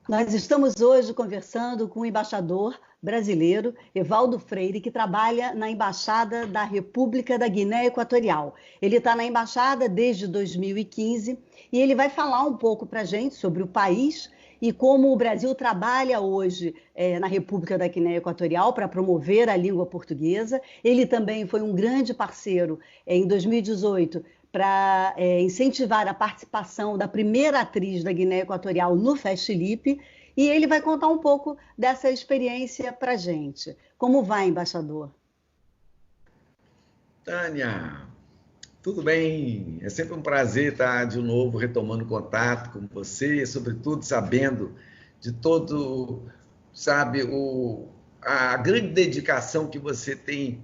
Nós estamos hoje conversando com o embaixador brasileiro, Evaldo Freire, que trabalha na Embaixada da República da Guiné Equatorial. Ele está na embaixada desde 2015 e ele vai falar um pouco para a gente sobre o país e como o Brasil trabalha hoje na República da Guiné Equatorial para promover a língua portuguesa. Ele também foi um grande parceiro em 2018 para incentivar a participação da primeira atriz da Guiné Equatorial no Festilipe, e ele vai contar um pouco dessa experiência para a gente. Como vai, embaixador? Tânia, tudo bem? É sempre um prazer estar de novo retomando contato com você, sobretudo sabendo de todo, sabe, a grande dedicação que você tem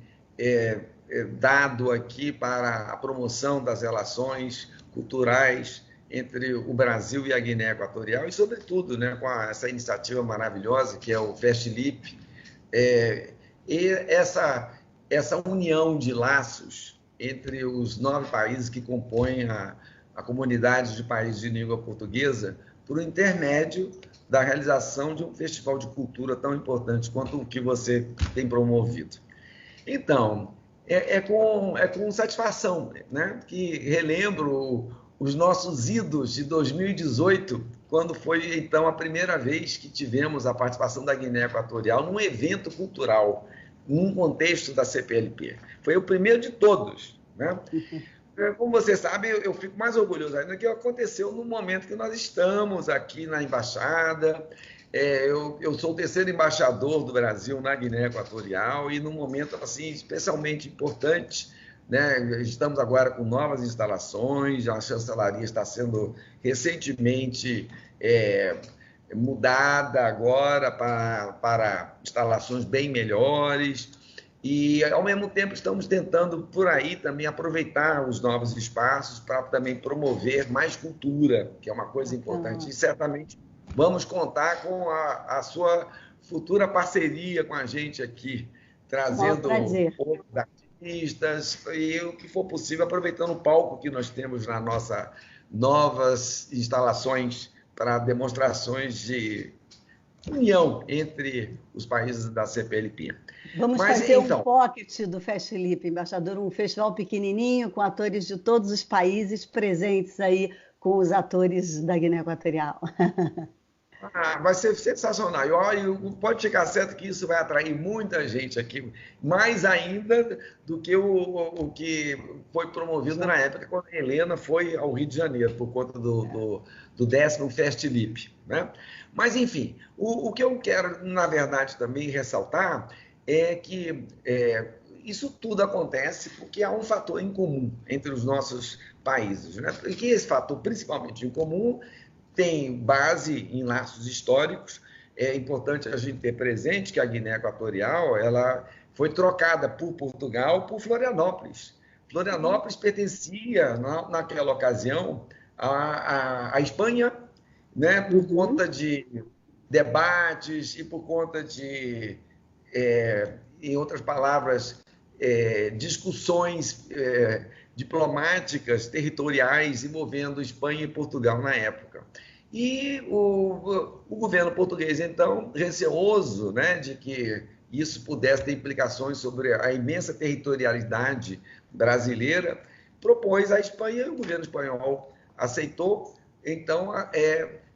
dado aqui para a promoção das relações culturais entre o Brasil e a Guiné Equatorial e, sobretudo, né, com essa iniciativa maravilhosa que é o Festilipe, e essa união de laços entre os 9 países que compõem a comunidade de países de língua portuguesa por intermédio da realização de um festival de cultura tão importante quanto o que você tem promovido. Então, com satisfação, né, que relembro os nossos idos de 2018, quando foi, então, a primeira vez que tivemos a participação da Guiné Equatorial num evento cultural, num contexto da CPLP. Foi o primeiro de todos, né? Como você sabe, eu fico mais orgulhoso ainda que aconteceu no momento que nós estamos aqui na Embaixada. Eu sou o terceiro embaixador do Brasil na Guiné Equatorial e num momento assim especialmente importante, né? Estamos agora com novas instalações, a chancelaria está sendo recentemente mudada agora para instalações bem melhores e, ao mesmo tempo, estamos tentando por aí também aproveitar os novos espaços para também promover mais cultura, que é uma coisa importante. E certamente vamos contar com a sua futura parceria com a gente aqui, trazendo outros artistas e o que for possível, aproveitando o palco que nós temos nas nossas novas instalações para demonstrações de união entre os países da CPLP. Vamos fazer um pocket do Festilipe, embaixador, um festival pequenininho com atores de todos os países presentes aí com os atores da Guiné Equatorial. Vai ser sensacional. E pode ficar certo que isso vai atrair muita gente aqui, mais ainda do que o que foi promovido na época quando a Helena foi ao Rio de Janeiro, por conta do 10º Festilipe, né? Mas, enfim, o que eu quero, na verdade, também ressaltar é que isso tudo acontece porque há um fator em comum entre os nossos países, né? E que esse fator, principalmente em comum, tem base em laços históricos. É importante a gente ter presente que a Guiné Equatorial ela foi trocada por Portugal por Florianópolis. Florianópolis pertencia, naquela ocasião, à Espanha, né, por conta de debates e por conta de, em outras palavras, discussões diplomáticas, territoriais envolvendo Espanha e Portugal na época. E o governo português, então, receoso, né, de que isso pudesse ter implicações sobre a imensa territorialidade brasileira, propôs à Espanha e o governo espanhol aceitou, então,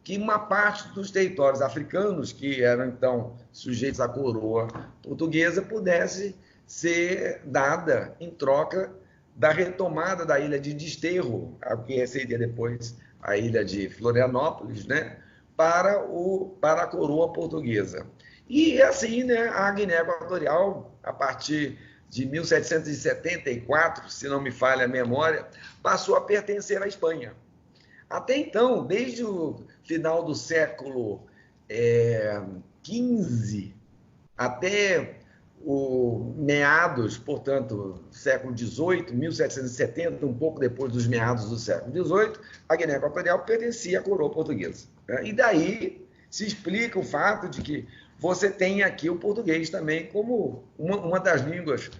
que uma parte dos territórios africanos, que eram, então, sujeitos à coroa portuguesa, pudesse ser dada em troca da retomada da ilha de Desterro, que seria depois a ilha de Florianópolis, né, para a coroa portuguesa. E assim, né, a Guiné Equatorial, a partir de 1774, se não me falha a memória, passou a pertencer à Espanha. Até então, desde o final do século XV até o meados, portanto, século XVIII, 1770, um pouco depois dos meados do século XVIII, a Guiné Equatorial pertencia à coroa portuguesa. E daí se explica o fato de que você tem aqui o português também como uma das línguas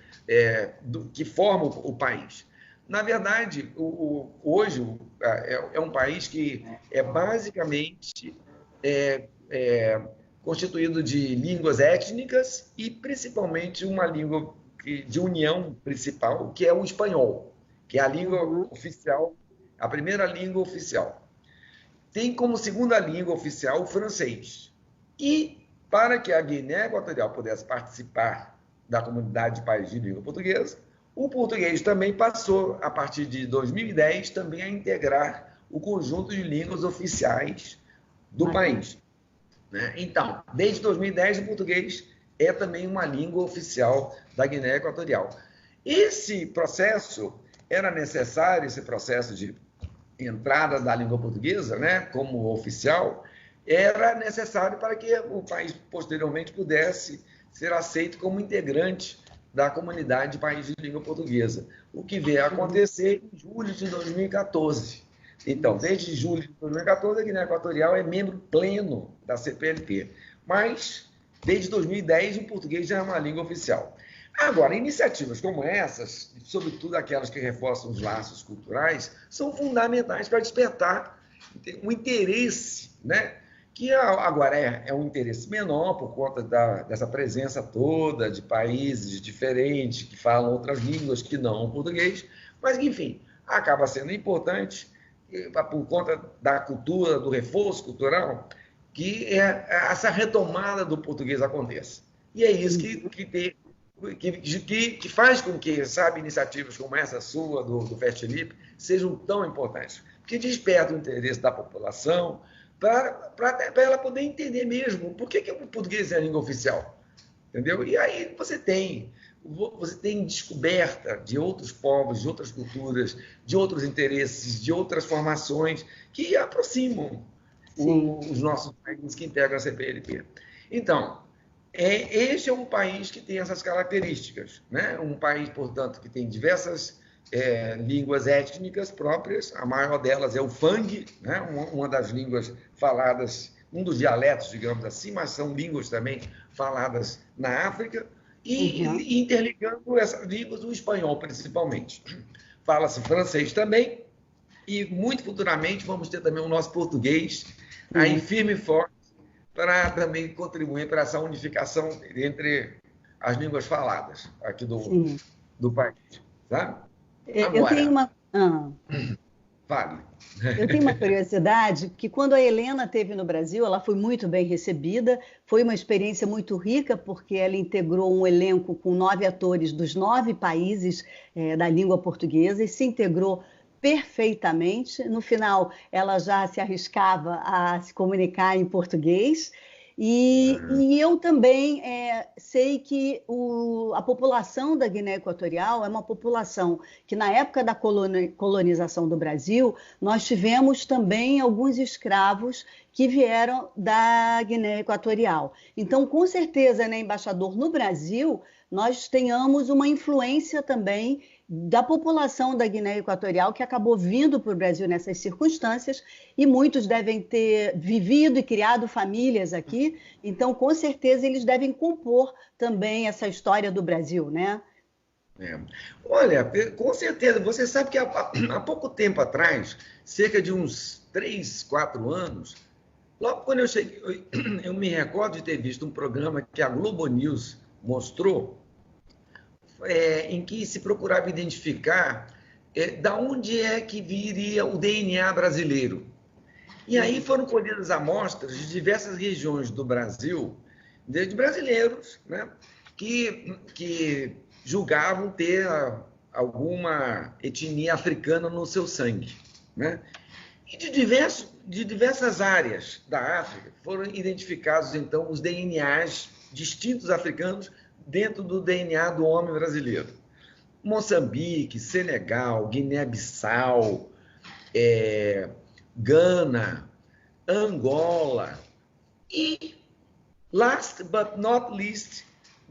que formam o país. Na verdade, hoje é um país que é basicamente constituído de línguas étnicas e principalmente uma língua de união principal, que é o espanhol, que é a língua oficial, a primeira língua oficial. Tem como segunda língua oficial o francês. E para que a Guiné Equatorial pudesse participar da comunidade de países de língua portuguesa, o português também passou, a partir de 2010, também a integrar o conjunto de línguas oficiais do país. Né? Então, desde 2010, o português é também uma língua oficial da Guiné Equatorial. Esse processo era necessário, esse processo de entrada da língua portuguesa, né, como oficial, era necessário para que o país posteriormente pudesse ser aceito como integrante da comunidade de países de língua portuguesa, o que veio a acontecer em julho de 2014. Então, desde julho de 2014, a Guiné Equatorial é membro pleno da CPLP, mas desde 2010 o português já é uma língua oficial. Agora, iniciativas como essas, sobretudo aquelas que reforçam os laços culturais, são fundamentais para despertar um interesse, né? Que agora é um interesse menor por conta dessa presença toda de países diferentes que falam outras línguas que não o português, mas, enfim, acaba sendo importante por conta da cultura, do reforço cultural, que essa retomada do português aconteça. E é isso que faz com que, sabe, iniciativas como essa sua, do Festilipe, sejam tão importantes. Porque desperta o interesse da população para ela poder entender mesmo por que o português é a língua oficial. Entendeu? E aí você tem descoberta de outros povos, de outras culturas, de outros interesses, de outras formações que aproximam os nossos países que integram a CPLP. Então, este é um país que tem essas características, né? Um país, portanto, que tem diversas línguas étnicas próprias, a maior delas é o Fang, né? Uma das línguas faladas, um dos dialetos, digamos assim, mas são línguas também faladas na África, e interligando essas línguas, o espanhol principalmente. Fala-se francês também, e muito futuramente vamos ter também o nosso português, aí firme e forte, para também contribuir para essa unificação entre as línguas faladas aqui do país. Tá? Agora, eu tenho uma... Fale. Eu tenho uma curiosidade, que quando a Helena esteve no Brasil, ela foi muito bem recebida, foi uma experiência muito rica, porque ela integrou um elenco com 9 atores dos 9 países da língua portuguesa e se integrou perfeitamente. No final, ela já se arriscava a se comunicar em português. E eu também sei que a população da Guiné Equatorial é uma população que, na época da colonização do Brasil, nós tivemos também alguns escravos que vieram da Guiné Equatorial. Então, com certeza, né, embaixador, no Brasil, nós tenhamos uma influência também da população da Guiné Equatorial que acabou vindo para o Brasil nessas circunstâncias, e muitos devem ter vivido e criado famílias aqui, então com certeza eles devem compor também essa história do Brasil, né? Olha, com certeza, você sabe que há pouco tempo atrás, cerca de uns 3, 4 anos, logo quando eu cheguei, eu me recordo de ter visto um programa que a Globo News mostrou, em que se procurava identificar da onde é que viria o DNA brasileiro. E aí foram colhidas amostras de diversas regiões do Brasil, de brasileiros, né, que julgavam ter alguma etnia africana no seu sangue. Né? E de diversas áreas da África foram identificados, então, os DNAs distintos africanos dentro do DNA do homem brasileiro. Moçambique, Senegal, Guiné-Bissau, Gana, Angola e, last but not least,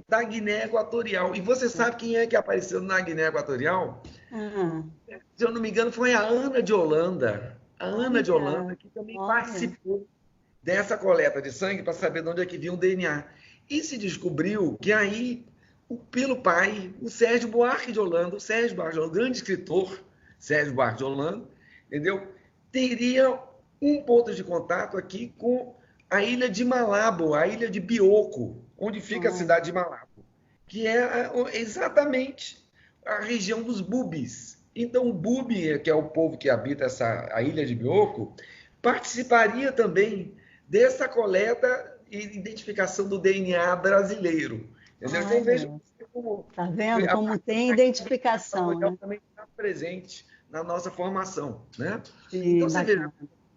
da Guiné Equatorial. E você sabe quem é que apareceu na Guiné Equatorial? Se eu não me engano, foi a Ana de Holanda. A Ana de Holanda, que também participou dessa coleta de sangue para saber de onde é que vinha o DNA. E se descobriu que aí, pelo pai, o Sérgio Buarque de Holanda, o grande escritor Sérgio Buarque de Holanda, entendeu? Teria um ponto de contato aqui com a ilha de Malabo, a ilha de Bioko, onde fica a cidade de Malabo, que é exatamente a região dos Bubis. Então, o Bubi, que é o povo que habita a ilha de Bioko, participaria também dessa coleta e identificação do DNA brasileiro. Entendeu? Então, veja como... Tá vendo como tem identificação, né? Também está presente na nossa formação, né? Sim, então, você vê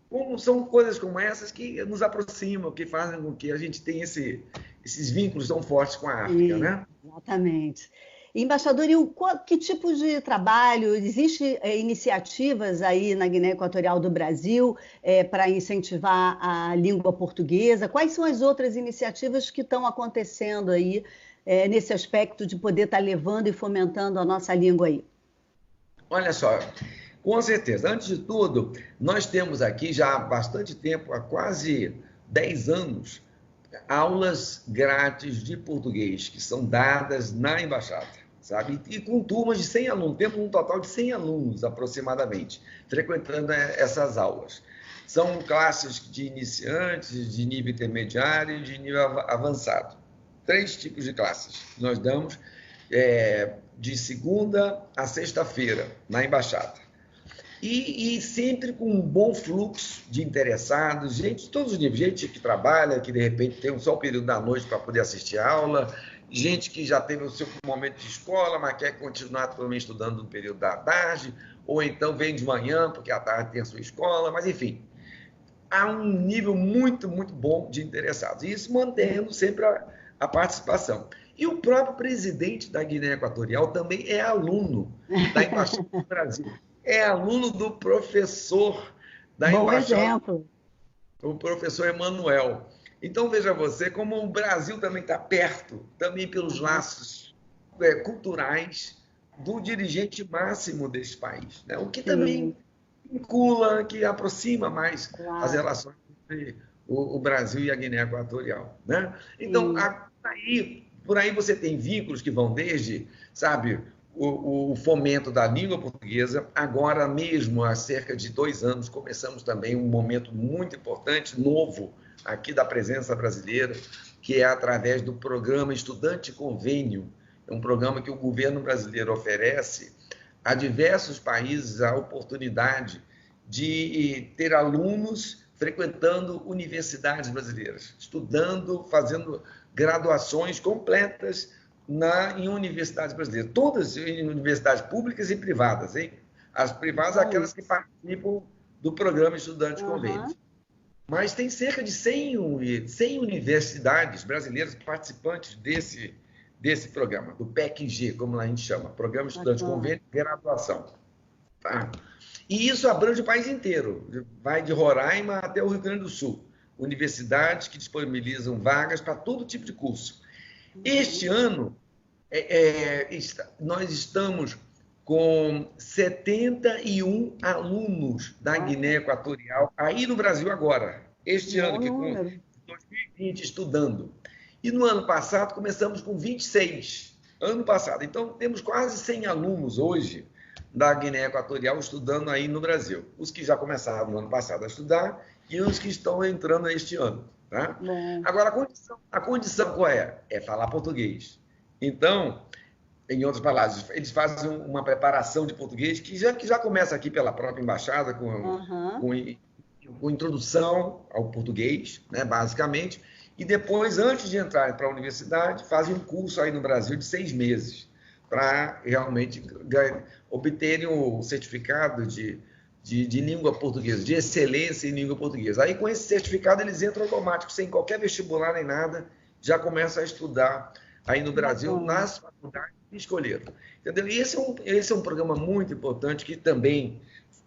como são coisas como essas que nos aproximam, que fazem com que a gente tenha esses vínculos tão fortes com a África, né? Exatamente. Embaixador, que tipo de trabalho, existe iniciativas aí na Guiné Equatorial do Brasil para incentivar a língua portuguesa? Quais são as outras iniciativas que estão acontecendo aí nesse aspecto de poder estar levando e fomentando a nossa língua aí? Olha só, com certeza. Antes de tudo, nós temos aqui já há bastante tempo, há quase 10 anos, aulas grátis de português que são dadas na embaixada, sabe? E com turmas de 100 alunos, temos um total de 100 alunos aproximadamente, frequentando essas aulas. São classes de iniciantes, de nível intermediário e de nível avançado. 3 tipos de classes que nós damos de segunda a sexta-feira na embaixada. E sempre com um bom fluxo de interessados, gente de todos os níveis, gente que trabalha, que de repente tem só o período da noite para poder assistir a aula, gente que já teve o seu momento de escola, mas quer continuar também estudando no período da tarde, ou então vem de manhã, porque à tarde tem a sua escola, mas enfim, há um nível muito, muito bom de interessados. E isso mantendo sempre a participação. E o próprio presidente da Guiné Equatorial também é aluno da Embaixada do Brasil. É aluno do professor da Embaixada. Bom exemplo. O professor Emanuel. Então, veja você como o Brasil também está perto, também pelos laços culturais do dirigente máximo desse país, né? O que também vincula, que aproxima mais as relações entre o Brasil e a Guiné Equatorial, né? Então, por aí você tem vínculos que vão desde, sabe, o fomento da língua portuguesa. Agora mesmo, há cerca de 2 anos, começamos também um momento muito importante, novo, aqui da presença brasileira, que é através do programa Estudante Convênio. É um programa que o governo brasileiro oferece a diversos países a oportunidade de ter alunos frequentando universidades brasileiras, estudando, fazendo graduações completas em universidades brasileiras. Todas em universidades públicas e privadas, hein? As privadas, aquelas que participam do programa Estudante Convênio. Mas tem cerca de 100 universidades brasileiras participantes desse programa, do PEC-G, como a gente chama, Programa Estudante Convênio de Graduação. Tá? E isso abrange o país inteiro, vai de Roraima até o Rio Grande do Sul. Universidades que disponibilizam vagas para todo tipo de curso. Este ano, nós estamos com 71 alunos da Guiné Equatorial aí no Brasil agora. Este ano, que com 2020 estudando. E no ano passado começamos com 26. Ano passado. Então, temos quase 100 alunos hoje da Guiné Equatorial estudando aí no Brasil. Os que já começaram no ano passado a estudar e os que estão entrando este ano. Tá? Agora, a condição qual é? É falar português. Então, em outras palavras, eles fazem uma preparação de português que já começa aqui pela própria embaixada, com introdução ao português, né, basicamente, e depois, antes de entrar para a universidade, fazem um curso aí no Brasil de 6 meses, para realmente obterem o certificado de língua portuguesa, de excelência em língua portuguesa. Aí, com esse certificado, eles entram automático, sem qualquer vestibular nem nada, já começam a estudar aí no Brasil, nas faculdades que escolheram. Entendeu? E esse é um programa muito importante, que também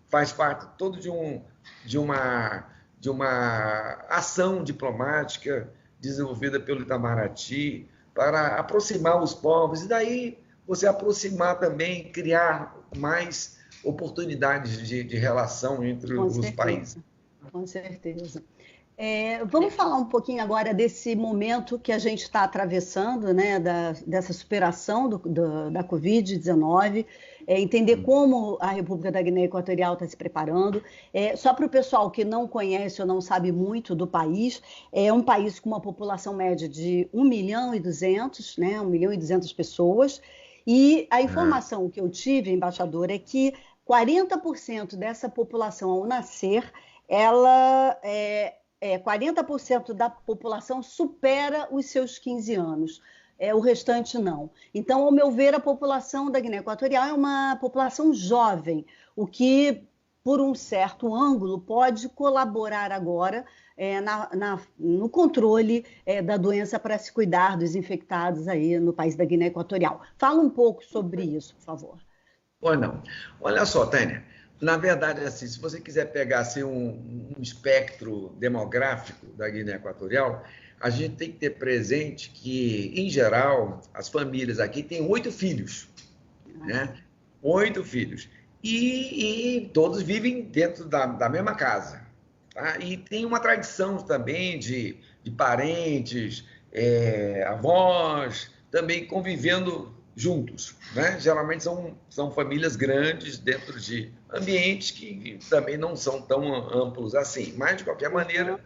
faz parte todo de uma ação diplomática desenvolvida pelo Itamaraty para aproximar os povos, e daí você aproximar também, criar mais oportunidades de relação entre os países. Com certeza. Vamos falar um pouquinho agora desse momento que a gente está atravessando, né, dessa superação da Covid-19. entender como a República da Guiné Equatorial está se preparando. Só para o pessoal que não conhece ou não sabe muito do país, é um país com uma população média de 1.200.000, né, 1.200.000 pessoas, e a informação que eu tive, embaixador, é que 40% dessa população ao nascer, 40% da população supera os seus 15 anos. O restante não. Então, ao meu ver, a população da Guiné Equatorial é uma população jovem, o que, por um certo ângulo, pode colaborar agora no controle da doença para se cuidar dos infectados aí no país da Guiné Equatorial. Fala um pouco sobre isso, por favor. Pois não. Olha só, Tânia, na verdade, assim, se você quiser pegar assim, um espectro demográfico da Guiné Equatorial, a gente tem que ter presente que, em geral, as famílias aqui têm 8 filhos, né? 8 filhos. E todos vivem dentro da mesma casa. Tá? E tem uma tradição também de parentes, avós, também convivendo juntos, né? Geralmente são famílias grandes dentro de ambientes que também não são tão amplos assim, mas de qualquer maneira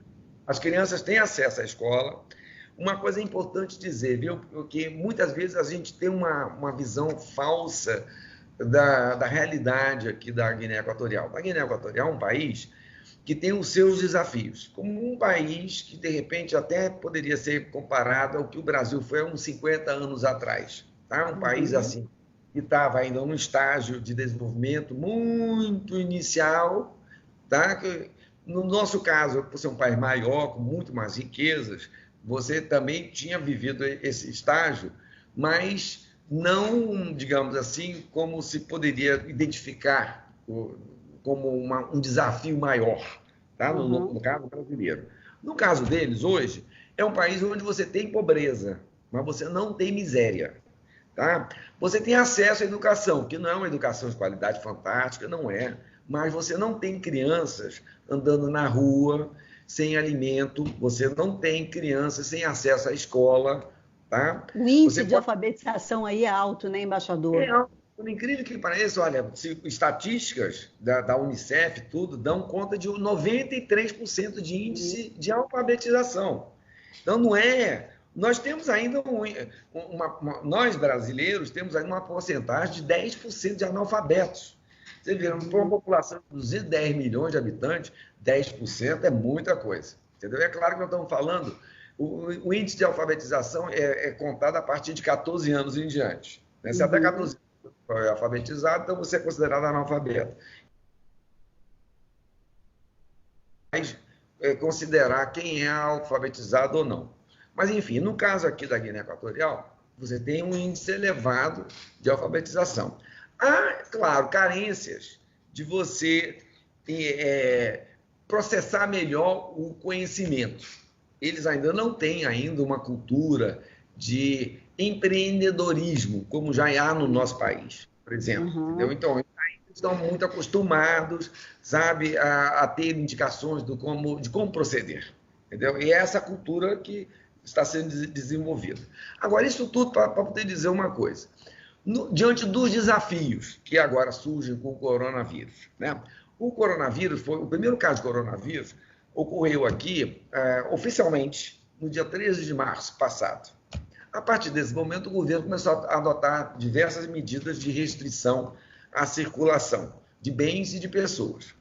as crianças têm acesso à escola. Uma coisa importante dizer, viu? Porque muitas vezes a gente tem uma visão falsa da realidade aqui da Guiné Equatorial. A Guiné Equatorial é um país que tem os seus desafios, como um país que de repente até poderia ser comparado ao que o Brasil foi há uns 50 anos atrás. Tá? Um país assim, que estava ainda num estágio de desenvolvimento muito inicial, tá? Que, no nosso caso, por ser um país maior, com muito mais riquezas, você também tinha vivido esse estágio, mas não, digamos assim, como se poderia identificar como um desafio maior, tá? No caso brasileiro. No caso deles, hoje, é um país onde você tem pobreza, mas você não tem miséria. Tá? Você tem acesso à educação, que não é uma educação de qualidade fantástica, não é, mas você não tem crianças andando na rua sem alimento, você não tem crianças sem acesso à escola. Tá? O índice de alfabetização aí é alto, né, embaixador? Por incrível que pareça, olha, estatísticas da Unicef, tudo, dão conta de 93% de índice de alfabetização. Então, não é... Nós temos ainda, nós brasileiros, temos ainda uma porcentagem de 10% de analfabetos. Você vê, para uma população de 210 milhões de habitantes, 10% é muita coisa. Entendeu? É claro que nós estamos falando, o índice de alfabetização é contado a partir de 14 anos em diante. Né? Se até 14 anos for alfabetizado, então você é considerado analfabeto. Mas considerar quem é alfabetizado ou não. Mas, enfim, no caso aqui da Guiné Equatorial, você tem um índice elevado de alfabetização. Há, claro, carências de você processar melhor o conhecimento. Eles ainda não têm ainda uma cultura de empreendedorismo, como já há no nosso país, por exemplo. Entendeu? Então, eles estão muito acostumados, sabe, a ter indicações de como proceder. Entendeu? E é essa cultura que está sendo desenvolvida. Agora, isso tudo para poder dizer uma coisa. Diante dos desafios que agora surgem com o coronavírus, né? O coronavírus o primeiro caso de coronavírus ocorreu aqui oficialmente no dia 13 de março passado. A partir desse momento, o governo começou a adotar diversas medidas de restrição à circulação de bens e de pessoas.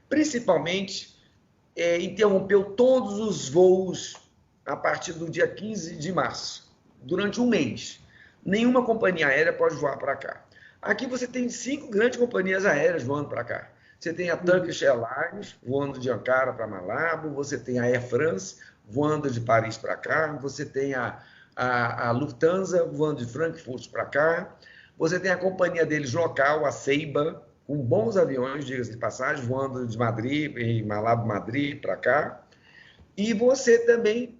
Principalmente, interrompeu todos os voos a partir do dia 15 de março, durante um mês. Nenhuma companhia aérea pode voar para cá. Aqui você tem 5 grandes companhias aéreas voando para cá. Você tem a Turkish Airlines, voando de Ankara para Malabo, você tem a Air France, voando de Paris para cá, você tem a Lufthansa, voando de Frankfurt para cá, você tem a companhia deles local, a Ceiba, com bons aviões, diga-se de passagem, voando de Madrid, em Malabo, Madrid, para cá. E você também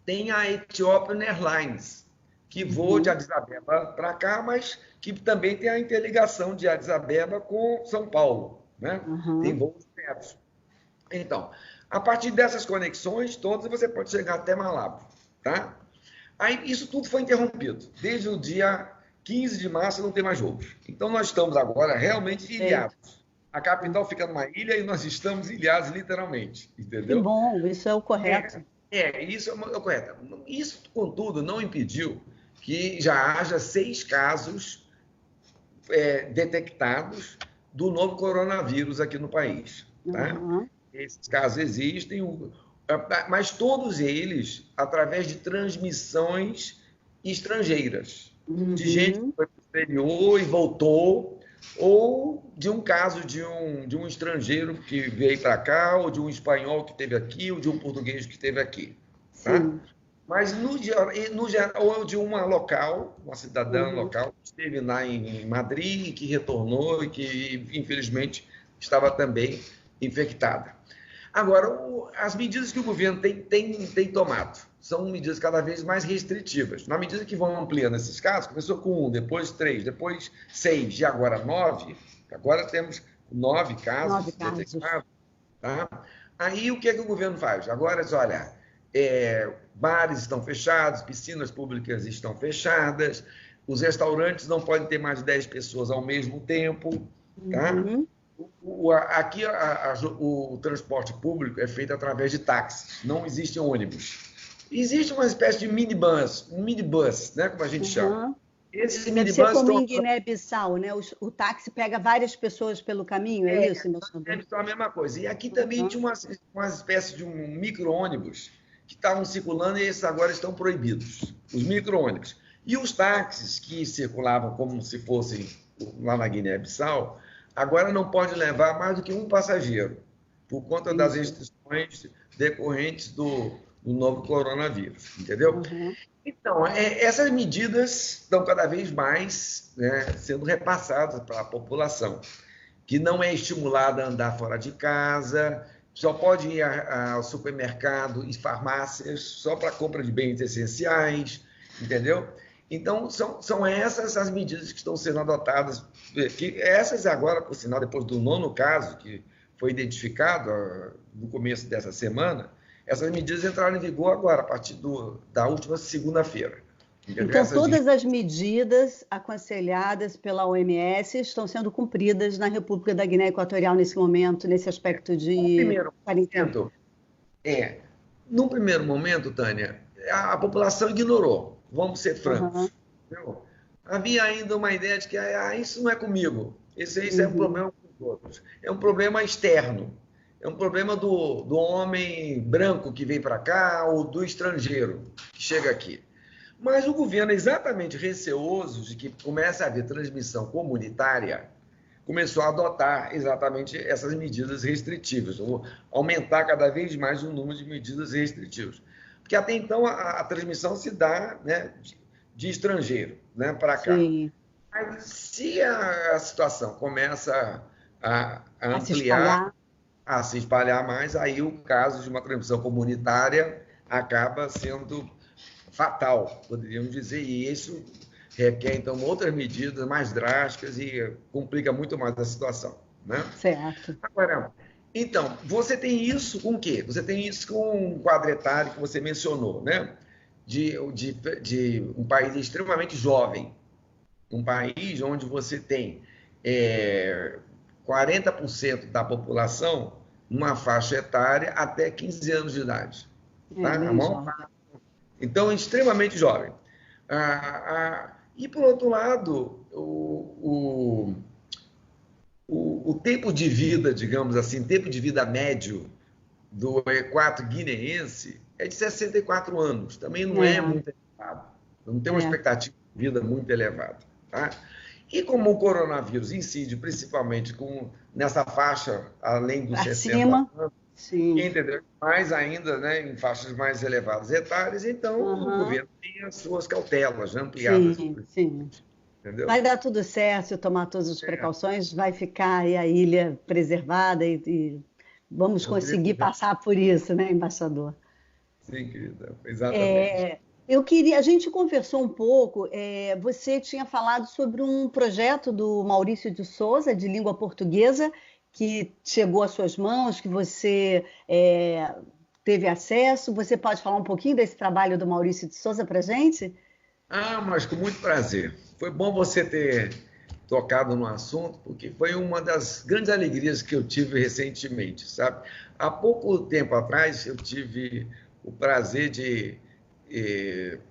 tem a Ethiopian Airlines, que voa de Addis Abeba para cá, mas que também tem a interligação de Addis Abeba com São Paulo. Né? Tem voos diretos. Então, a partir dessas conexões todas, você pode chegar até Malabo. Tá? Aí, isso tudo foi interrompido, desde o dia 15 de março não tem mais voos. Então, nós estamos agora realmente ilhados. A capital fica numa ilha e nós estamos ilhados literalmente, entendeu? Que bom, isso é o correto. Isso é o correto. Isso, contudo, não impediu que já haja 6 casos detectados do novo coronavírus aqui no país. Tá? Uhum. Esses casos existem, mas todos eles através de transmissões estrangeiras, de gente que foi para o exterior e voltou, ou de um caso de um estrangeiro que veio para cá, ou de um espanhol que esteve aqui, ou de um português que esteve aqui. Tá? Mas, no geral, ou de uma local, uma cidadã local, que esteve lá em Madrid, e que retornou e que, infelizmente, estava também infectada. Agora, as medidas que o governo tem tomado são medidas cada vez mais restritivas. Na medida que vão ampliando esses casos, começou com 1, depois 3, depois 6 e agora 9. Agora temos 9 casos detectados. Tá? Aí, o que é que o governo faz? Agora, olha, bares estão fechados, piscinas públicas estão fechadas, os restaurantes não podem ter mais de 10 pessoas ao mesmo tempo. Tá? Aqui, o transporte público é feito através de táxis, não existem ônibus. Existe uma espécie de minibus, né, como a gente chama. Esses minibus deve ser como em Guiné-Bissau, né? O táxi pega várias pessoas pelo caminho, é isso? É a mesma coisa. E aqui também tinha uma espécie de um micro-ônibus que estavam circulando e esses agora estão proibidos, os micro-ônibus. E os táxis que circulavam como se fossem lá na Guiné-Bissau, agora não pode levar mais do que um passageiro, por conta das restrições decorrentes do novo coronavírus, entendeu? Então, essas medidas estão cada vez mais, né, sendo repassadas para a população, que não é estimulada a andar fora de casa, só pode ir ao supermercado e farmácias só para compra de bens essenciais, entendeu? Então, são essas as medidas que estão sendo adotadas, que essas agora, por sinal, depois do 9º caso, que foi identificado no começo dessa semana, essas medidas entraram em vigor agora, a partir da última segunda-feira. Então, todas as medidas aconselhadas pela OMS estão sendo cumpridas na República da Guiné Equatorial nesse momento, nesse aspecto de quarentena? No primeiro momento, Tânia, a população ignorou, vamos ser francos. Havia ainda uma ideia de que isso não é comigo, isso é um problema com os outros, é um problema externo. É um problema do homem branco que vem para cá ou do estrangeiro que chega aqui. Mas o governo, exatamente receoso de que comece a haver transmissão comunitária, começou a adotar exatamente essas medidas restritivas, ou aumentar cada vez mais o número de medidas restritivas. Porque até então a transmissão se dá, né, de estrangeiro, né, para cá. Sim. Mas se a situação começa a ampliar, a se espalhar mais, aí o caso de uma transmissão comunitária acaba sendo fatal, poderíamos dizer, e isso requer, então, outras medidas mais drásticas e complica muito mais a situação, né? Certo. Agora, então, você tem isso com o quê? Você tem isso com um quadro etário que você mencionou, né? De um país extremamente jovem, um país onde você tem 40% da população numa faixa etária até 15 anos de idade. Tá? Então, extremamente jovem. E, por outro lado, o tempo de vida, digamos assim, tempo de vida médio do equato guineense é de 64 anos. Também não é muito elevado. Não tem uma expectativa de vida muito elevada. Tá? E como o coronavírus incide principalmente nessa faixa, além dos 60 anos, entendeu? Mais ainda, né, em faixas mais elevadas etárias, então o governo tem as suas cautelas, né, ampliadas. Sim. Entendeu? Vai dar tudo certo se tomar todas as precauções, vai ficar aí a ilha preservada e vamos conseguir passar por isso, né, embaixador? Sim, querida, exatamente. A gente conversou um pouco, você tinha falado sobre um projeto do Maurício de Souza, de língua portuguesa, que chegou às suas mãos, que você teve acesso. Você pode falar um pouquinho desse trabalho do Maurício de Souza para a gente? Ah, mas com muito prazer. Foi bom você ter tocado no assunto, porque foi uma das grandes alegrias que eu tive recentemente, sabe? Há pouco tempo atrás, eu tive o prazer de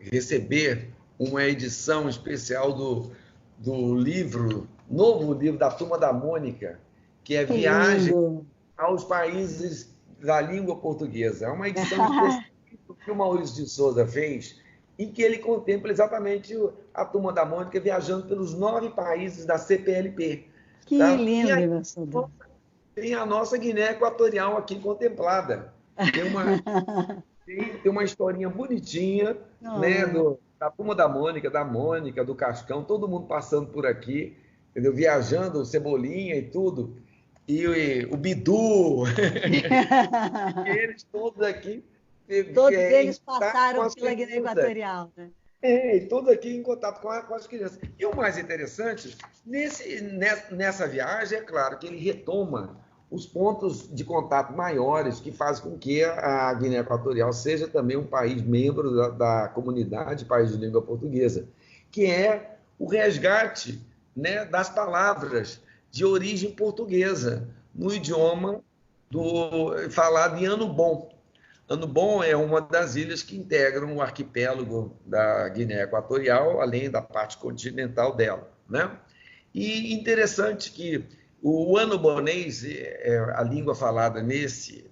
receber uma edição especial do livro, novo livro da Turma da Mônica, que é Que Viagem lindo! aos Países da Língua Portuguesa. É uma edição específica que o Maurício de Souza fez, em que ele contempla exatamente a Turma da Mônica viajando pelos 9 países da CPLP. Que Tá? E lindo, aí embaixador. tem a nossa Guiné Equatorial aqui contemplada. Tem uma, tem uma historinha bonitinha, né, Oh, da Turma da Mônica, do Cascão, todo mundo passando por aqui, entendeu? Viajando, o Cebolinha e tudo. E o Bidu, eles todos aqui todos em eles contato com passaram as pela Guiné crianças. Equatorial, né? E todos aqui em contato com as crianças. E o mais interessante, nessa viagem, é claro que ele retoma os pontos de contato maiores que fazem com que a Guiné Equatorial seja também um país membro da comunidade, país de língua portuguesa, que é o resgate, né, das palavras de origem portuguesa no idioma falado em Ano Bom. Ano Bom é uma das ilhas que integram o arquipélago da Guiné Equatorial, além da parte continental dela, né? E interessante que o Annobonês é a língua falada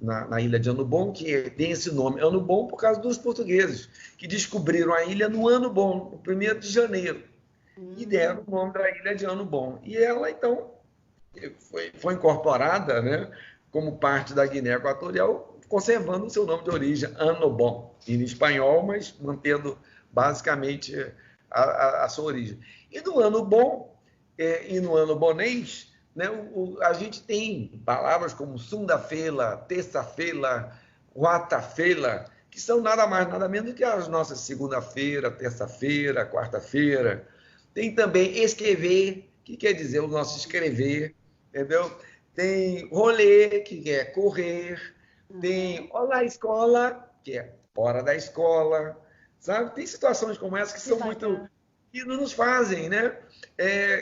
na ilha de Ano Bom, que tem esse nome, Ano Bom, por causa dos portugueses, que descobriram a ilha no Ano Bom, no 1º de janeiro, e deram o nome da ilha de Ano Bom. E ela, então, foi incorporada, né, como parte da Guiné Equatorial, conservando o seu nome de origem, Annobon, em espanhol, mas mantendo basicamente a sua origem. E no Ano Bom e no Ano Bonês, né, a gente tem palavras como segunda-feira, terça-feira, quarta-feira, que são nada mais, nada menos do que as nossas segunda-feira, terça-feira, quarta-feira. Tem também escrever, que quer dizer o nosso escrever, entendeu? Tem rolê, que é correr, tem olá escola, que é hora da escola, sabe? Tem situações como essa que que são muito bacana. que nos fazem, né,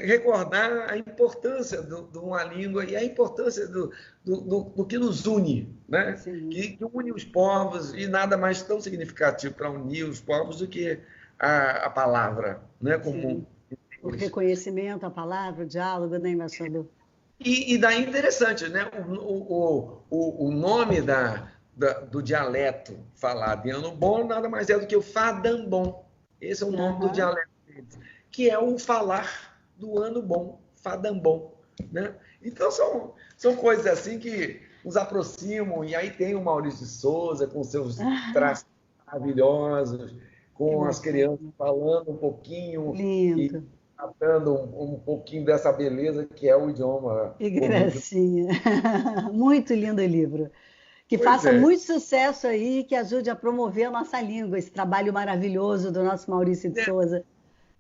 recordar a importância de uma língua e a importância do que nos une, né? Sim, Que une os povos e nada mais tão significativo para unir os povos do que a palavra, né, comum. sim. O reconhecimento, a palavra, o diálogo, né, embaixador? E daí interessante, né? O nome do dialeto falado em Ano Bom nada mais é do que o Fadambom. Esse é o nome do Aham. dialeto deles, que é o falar do Ano Bom, Fadambom, né? Então são coisas assim que nos aproximam, e aí tem o Maurício de Souza com seus traços maravilhosos, Que com as crianças bacana. falando um pouquinho e Lindo. tratando um pouquinho dessa beleza que é o idioma Que comum. gracinha. Muito lindo o livro. Que Pois faça é. muito sucesso aí, que ajude a promover a nossa língua, esse trabalho maravilhoso do nosso Maurício de Souza.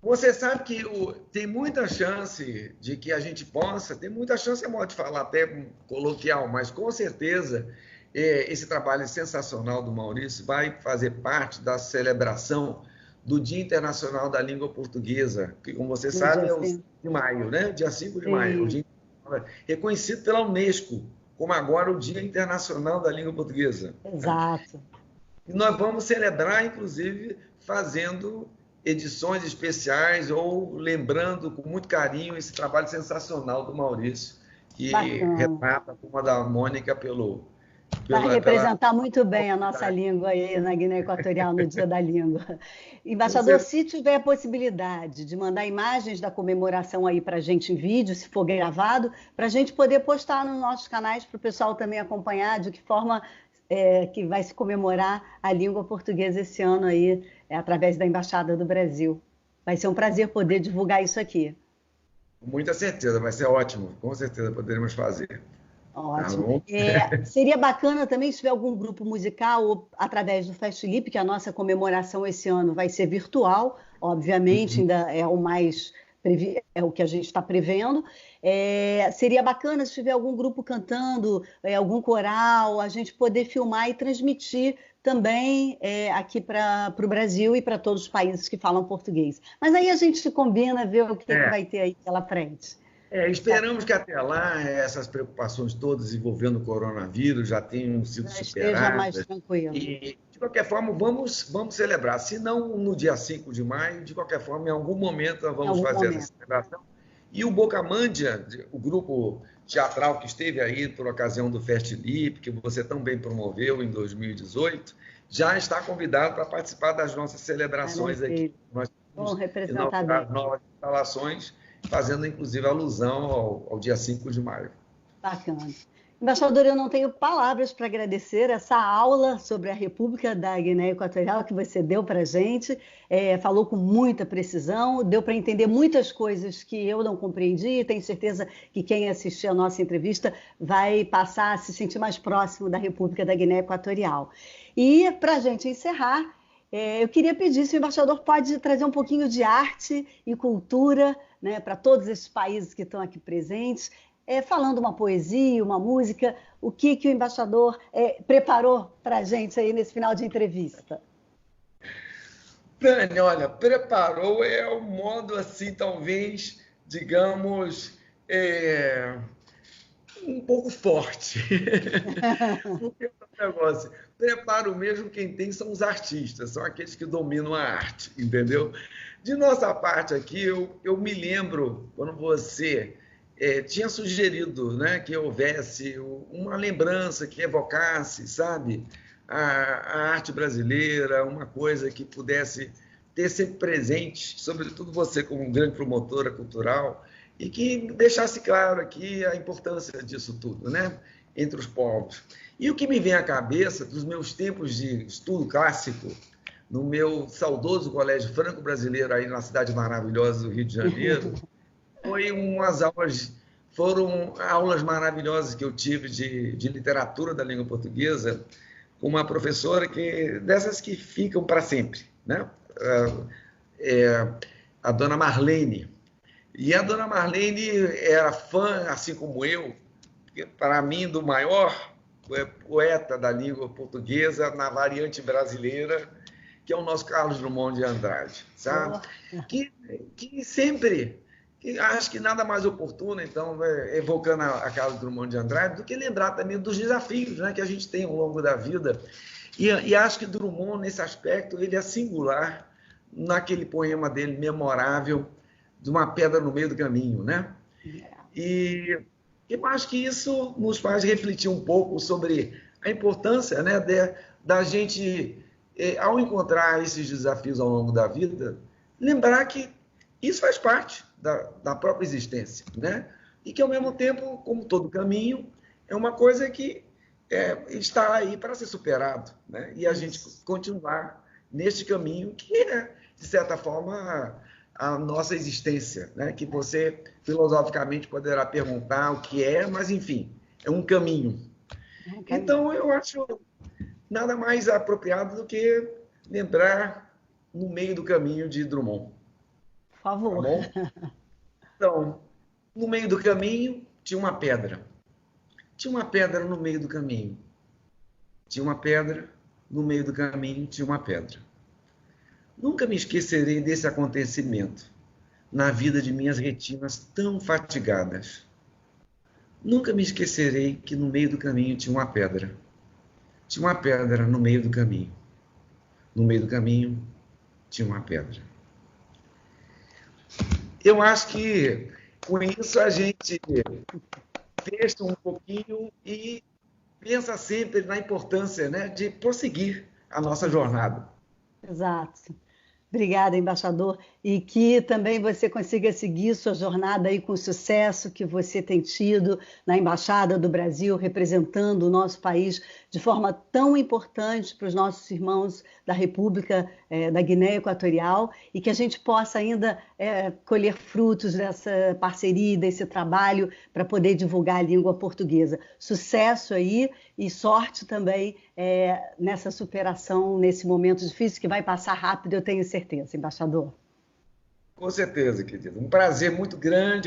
Você sabe que tem muita chance de que a gente possa, tem muita chance, é modo de falar até coloquial, mas com certeza esse trabalho sensacional do Maurício vai fazer parte da celebração do Dia Internacional da Língua Portuguesa, que, como você No sabe, dia é o 5 5. de maio, né? Dia 5 de maio, o Sim, Dia reconhecido pela Unesco, como agora o Dia Internacional da Língua Portuguesa. exato. E nós vamos celebrar, inclusive, fazendo edições especiais ou lembrando com muito carinho esse trabalho sensacional do Maurício, que Bacana. retrata a Turma da Mônica Vai pela representar muito bem a nossa oportunidade. língua aí na Guiné Equatorial no Dia da Língua. Com Embaixador, certeza. se tiver a possibilidade de mandar imagens da comemoração aí para a gente em vídeo, se for gravado, para a gente poder postar nos nossos canais para o pessoal também acompanhar de que forma que vai se comemorar a língua portuguesa esse ano aí, através da Embaixada do Brasil. Vai ser um prazer poder divulgar isso aqui. Com muita certeza, vai ser ótimo. Com certeza poderemos fazer. Tá Ótimo. bom? Seria bacana também se tiver algum grupo musical ou através do Fest Lip, que a nossa comemoração esse ano vai ser virtual, obviamente, ainda é o mais é o que a gente está prevendo. Seria bacana se tiver algum grupo cantando, algum coral, a gente poder filmar e transmitir também aqui para o Brasil e para todos os países que falam português. Mas aí a gente combina, ver o que vai ter aí pela frente. Esperamos que até lá essas preocupações todas envolvendo o coronavírus já tenham sido superadas. Esteja mais tranquilo. E, de qualquer forma, vamos celebrar. Se não no dia 5 de maio, de qualquer forma, em algum momento nós vamos fazer essa celebração. E o Bocamândia, o grupo teatral que esteve aí por ocasião do Festlip, que você tão bem promoveu em 2018, já está convidado para participar das nossas celebrações aqui. Nós vamos inaugurar novas instalações, fazendo inclusive alusão ao dia 5 de maio. Bacana. Embaixador, eu não tenho palavras para agradecer essa aula sobre a República da Guiné Equatorial que você deu para a gente. Falou com muita precisão, deu para entender muitas coisas que eu não compreendi e tenho certeza que quem assistir a nossa entrevista vai passar a se sentir mais próximo da República da Guiné Equatorial. E, para a gente encerrar, eu queria pedir se o embaixador pode trazer um pouquinho de arte e cultura, né, para todos esses países que estão aqui presentes, falando uma poesia, uma música, o que o embaixador preparou para a gente aí nesse final de entrevista. Dani, olha, preparou o modo assim, talvez, digamos, um pouco forte. Porque é um negócio. Preparo mesmo quem tem são os artistas, são aqueles que dominam a arte, entendeu? De nossa parte aqui, eu me lembro quando você tinha sugerido, né, que houvesse uma lembrança que evocasse, sabe, a arte brasileira, uma coisa que pudesse ter sempre presente, sobretudo você como grande promotora cultural, e que deixasse claro aqui a importância disso tudo, né, entre os povos. E o que me vem à cabeça dos meus tempos de estudo clássico, no meu saudoso Colégio Franco-Brasileiro, aí na cidade maravilhosa do Rio de Janeiro, foram aulas maravilhosas que eu tive de literatura da língua portuguesa, com uma professora dessas que ficam para sempre, né? A dona Marlene. E a dona Marlene era fã, assim como eu, para mim, do maior poeta da língua portuguesa na variante brasileira, que é o nosso Carlos Drummond de Andrade, sabe? Que sempre, acho que nada mais oportuno, então, evocando a Carlos Drummond de Andrade, do que lembrar também dos desafios, né, que a gente tem ao longo da vida. E acho que Drummond, nesse aspecto, ele é singular naquele poema dele memorável, de uma pedra no meio do caminho, né? E eu acho que isso nos faz refletir um pouco sobre a importância, né, da gente, ao encontrar esses desafios ao longo da vida, lembrar que isso faz parte da própria existência, né? E que, ao mesmo tempo, como todo caminho, é uma coisa que está aí para ser superado, né? E a gente continuar neste caminho que é, de certa forma, a nossa existência, né? Que você, filosoficamente, poderá perguntar o que é, mas, enfim, é um caminho. Então, eu acho nada mais apropriado do que lembrar no meio do caminho de Drummond. Por favor. Tá bom? Então, no meio do caminho tinha uma pedra. Tinha uma pedra no meio do caminho. Tinha uma pedra no meio do caminho, tinha uma pedra. Nunca me esquecerei desse acontecimento na vida de minhas retinas tão fatigadas. Nunca me esquecerei que no meio do caminho tinha uma pedra. Tinha uma pedra no meio do caminho. No meio do caminho tinha uma pedra. Eu acho que com isso a gente fecha um pouquinho e pensa sempre na importância, né, de prosseguir a nossa jornada. Exato. Obrigada, embaixador, e que também você consiga seguir sua jornada aí com o sucesso que você tem tido na Embaixada do Brasil, representando o nosso país de forma tão importante para os nossos irmãos da República da Guiné Equatorial, e que a gente possa ainda colher frutos dessa parceria, desse trabalho para poder divulgar a língua portuguesa. Sucesso aí e sorte também nessa superação, nesse momento difícil que vai passar rápido, eu tenho certeza, embaixador. Com certeza, querido. Um prazer muito grande.